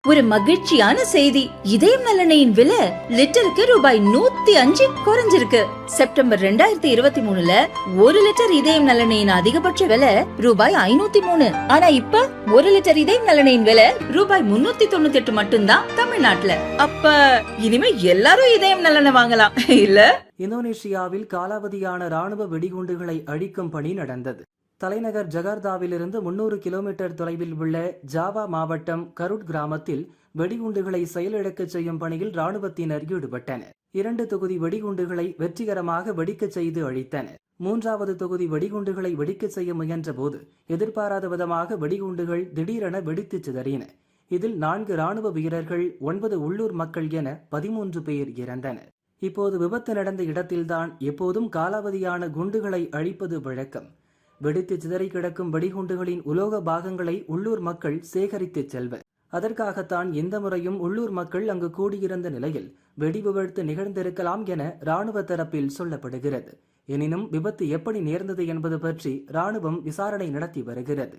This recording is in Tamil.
ஒரு மகிழ்ச்சியான செய்தி. இதயம் நலனையின் விலை லிட்டருக்கு ரூபாய் 105 குறைஞ்சிருக்கு. செப்டம்பர் 2023ல 1 லிட்டர் இதயம் நலனையின் அதிகபட்ச விலை ரூபாய் 503. ஆனா இப்ப 1 லிட்டர் இதயம் நலனையின் விலை ரூபாய் 398 மட்டும்தான் தமிழ்நாட்டுல. அப்ப இனிமே எல்லாரும் இதயம் நலனை வாங்கலாம் இல்ல? இந்தோனேஷியாவில் காலாவதியான ராணுவ வெடிகுண்டுகளை அழிக்கும் பணி நடந்தது. தலைநகர் ஜகார்த்தாவிலிருந்து 300 கிலோமீட்டர் தொலைவில் உள்ள ஜாவா மாவட்டம் கருட் கிராமத்தில் வெடிகுண்டுகளை செயலிழக்கச் செய்யும் பணியில் ராணுவத்தினர் ஈடுபட்டனர். 2 தொகுதி வெடிகுண்டுகளை வெற்றிகரமாக வெடிக்கச் செய்து அழித்தனர். 3வது தொகுதி வெடிகுண்டுகளை வெடிக்கச் செய்ய முயன்ற போது எதிர்பாராத விதமாக வெடிகுண்டுகள் திடீரென வெடித்து சிதறின. இதில் 4 ராணுவ வீரர்கள், 9 உள்ளூர் மக்கள் என 13 பேர் இறந்தனர். இப்போது விபத்து நடந்த இடத்தில்தான் எப்போதும் காலாவதியான குண்டுகளை அழிப்பது வழக்கம். வெடித்து சிதறி கிடக்கும் வெடிகுண்டுகளின் உலோக பாகங்களை உள்ளூர் மக்கள் சேகரித்து செல்வர். அதற்காகத்தான் இந்த முறையும் உள்ளூர் மக்கள் அங்கு கூடியிருந்த நிலையில் வெடி விபத்து நிகழ்ந்திருக்கலாம் என ராணுவ தரப்பில் சொல்லப்படுகிறது. எனினும் விபத்து எப்படி நேர்ந்தது என்பது பற்றி ராணுவம் விசாரணை நடத்தி வருகிறது.